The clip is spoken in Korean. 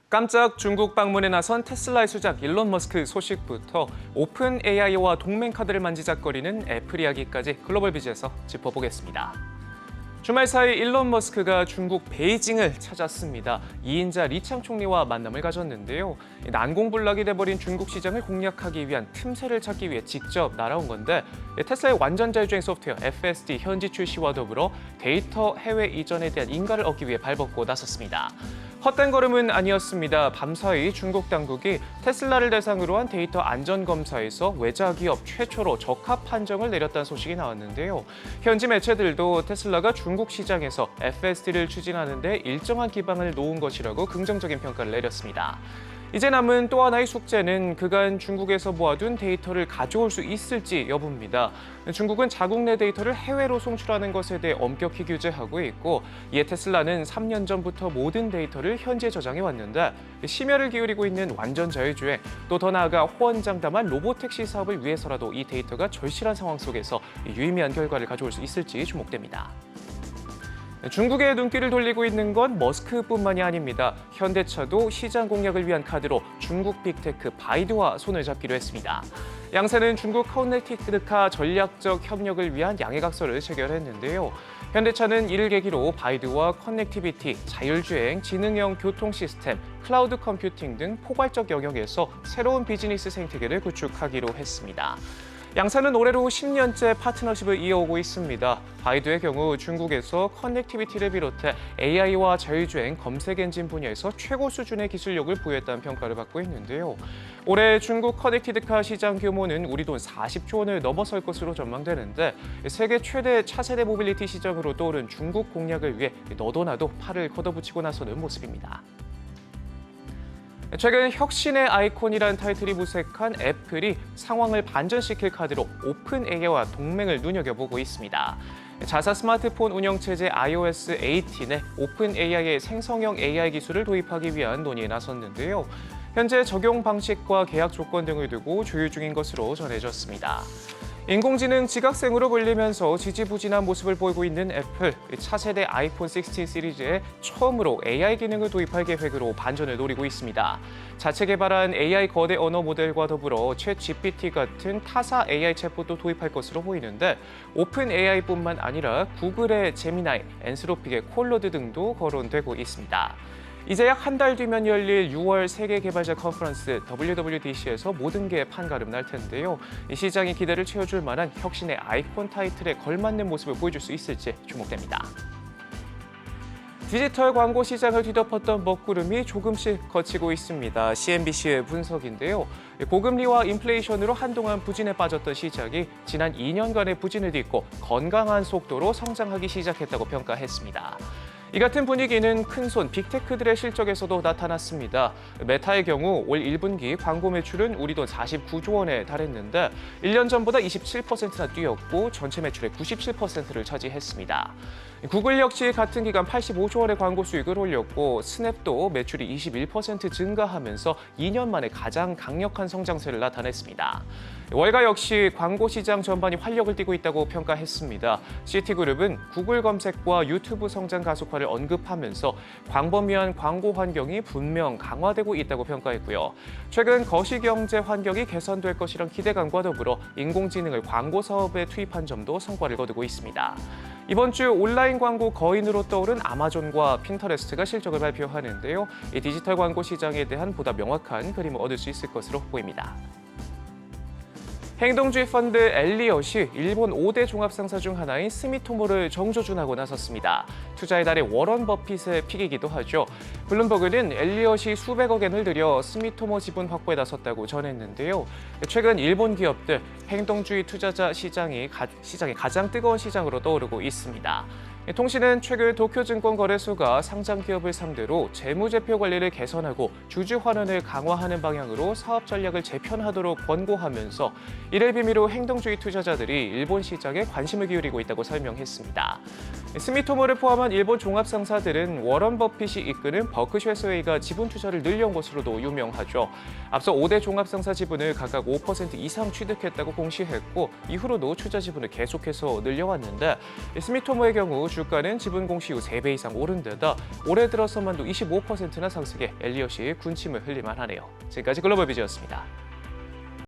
깜짝 중국 방문에 나선 테슬라의 수장 일론 머스크 소식부터 오픈 AI와 동맹 카드를 만지작거리는 애플 이야기까지 글로벌 비즈에서 짚어보겠습니다. 주말 사이 일론 머스크가 중국 베이징을 찾았습니다. 2인자 리창 총리와 만남을 가졌는데요. 난공불락이 돼버린 중국 시장을 공략하기 위한 틈새를 찾기 위해 직접 날아온 건데 테슬라의 완전 자율주행 소프트웨어 FSD 현지 출시와 더불어 데이터 해외 이전에 대한 인가를 얻기 위해 발벗고 나섰습니다. 헛된 걸음은 아니었습니다. 밤사이 중국 당국이 테슬라를 대상으로 한 데이터 안전 검사에서 외자 기업 최초로 적합 판정을 내렸다는 소식이 나왔는데요. 현지 매체들도 테슬라가 중국 시장에서 FSD를 추진하는 데 일정한 기반을 놓은 것이라고 긍정적인 평가를 내렸습니다. 이제 남은 또 하나의 숙제는 그간 중국에서 모아둔 데이터를 가져올 수 있을지 여부입니다. 중국은 자국 내 데이터를 해외로 송출하는 것에 대해 엄격히 규제하고 있고 이에 테슬라는 3년 전부터 모든 데이터를 현지에 저장해 왔는데 심혈을 기울이고 있는 완전 자율주행 또 더 나아가 호언장담한 로보택시 사업을 위해서라도 이 데이터가 절실한 상황 속에서 유의미한 결과를 가져올 수 있을지 주목됩니다. 중국의 눈길을 돌리고 있는 건 머스크뿐만이 아닙니다. 현대차도 시장 공략을 위한 카드로 중국 빅테크 바이두와 손을 잡기로 했습니다. 양사는 중국 커넥티드카 전략적 협력을 위한 양해각서를 체결했는데요. 현대차는 이를 계기로 바이두와 커넥티비티, 자율주행, 지능형 교통 시스템, 클라우드 컴퓨팅 등 포괄적 영역에서 새로운 비즈니스 생태계를 구축하기로 했습니다. 양사는 올해로 10년째 파트너십을 이어오고 있습니다. 바이두의 경우 중국에서 커넥티비티를 비롯해 AI와 자율주행, 검색 엔진 분야에서 최고 수준의 기술력을 보유했다는 평가를 받고 있는데요. 올해 중국 커넥티드카 시장 규모는 우리 돈 40조 원을 넘어설 것으로 전망되는데 세계 최대 차세대 모빌리티 시장으로 떠오른 중국 공략을 위해 너도나도 팔을 걷어붙이고 나서는 모습입니다. 최근 혁신의 아이콘이란 타이틀이 무색한 애플이 상황을 반전시킬 카드로 오픈 AI와 동맹을 눈여겨보고 있습니다. 자사 스마트폰 운영체제 iOS 18에 오픈 AI의 생성형 AI 기술을 도입하기 위한 논의에 나섰는데요. 현재 적용 방식과 계약 조건 등을 두고 조율 중인 것으로 전해졌습니다. 인공지능 지각생으로 불리면서 지지부진한 모습을 보이고 있는 애플, 차세대 아이폰 16 시리즈에 처음으로 AI 기능을 도입할 계획으로 반전을 노리고 있습니다. 자체 개발한 AI 거대 언어 모델과 더불어 챗GPT 같은 타사 AI 챗봇도 도입할 것으로 보이는데 오픈 AI뿐만 아니라 구글의 제미나이, 엔스로픽의 콜로드 등도 거론되고 있습니다. 이제 약 한 달 뒤면 열릴 6월 세계 개발자 컨퍼런스 WWDC에서 모든 게 판가름 날 텐데요. 이 시장이 기대를 채워줄 만한 혁신의 아이콘 타이틀에 걸맞는 모습을 보여줄 수 있을지 주목됩니다. 디지털 광고 시장을 뒤덮었던 먹구름이 조금씩 걷히고 있습니다. CNBC의 분석인데요. 고금리와 인플레이션으로 한동안 부진에 빠졌던 시장이 지난 2년간의 부진을 딛고 건강한 속도로 성장하기 시작했다고 평가했습니다. 이 같은 분위기는 큰손 빅테크들의 실적에서도 나타났습니다. 메타의 경우 올 1분기 광고 매출은 우리 돈 49조 원에 달했는데 1년 전보다 27%나 뛰었고 전체 매출의 97%를 차지했습니다. 구글 역시 같은 기간 85조 원의 광고 수익을 올렸고 스냅도 매출이 21% 증가하면서 2년 만에 가장 강력한 성장세를 나타냈습니다. 월가 역시 광고 시장 전반이 활력을 띠고 있다고 평가했습니다. 시티그룹은 구글 검색과 유튜브 성장 가속화를 언급하면서 광범위한 광고 환경이 분명 강화되고 있다고 평가했고요. 최근 거시경제 환경이 개선될 것이란 기대감과 더불어 인공지능을 광고 사업에 투입한 점도 성과를 거두고 있습니다. 이번 주 온라인 광고 거인으로 떠오른 아마존과 핀터레스트가 실적을 발표하는데요. 이 디지털 광고 시장에 대한 보다 명확한 그림을 얻을 수 있을 것으로 보입니다. 행동주의 펀드 엘리엇이 일본 5대 종합상사 중 하나인 스미토모를 정조준하고 나섰습니다. 투자의 달의 워런 버핏의 픽이기도 하죠. 블룸버그는 엘리엇이 수백억 엔을 들여 스미토모 지분 확보에 나섰다고 전했는데요. 최근 일본 기업들 행동주의 투자자 시장이 가장 뜨거운 시장으로 떠오르고 있습니다. 통신은 최근 도쿄증권 거래소가 상장 기업을 상대로 재무제표 관리를 개선하고 주주 환원을 강화하는 방향으로 사업 전략을 재편하도록 권고하면서 이를 빌미로 행동주의 투자자들이 일본 시장에 관심을 기울이고 있다고 설명했습니다. 스미토모를 포함한 일본 종합상사들은 워런 버핏이 이끄는 버크셔 해서웨이가 지분 투자를 늘려온 것으로도 유명하죠. 앞서 5대 종합상사 지분을 각각 5% 이상 취득했다고 공시했고 이후로도 투자 지분을 계속해서 늘려왔는데 스미토모의 경우 주가는 지분 공시 후 3배 이상 오른 데다 올해 들어서만도 25%나 상승해 엘리엇이 군침을 흘릴만 하네요. 지금까지 글로벌 비즈였습니다.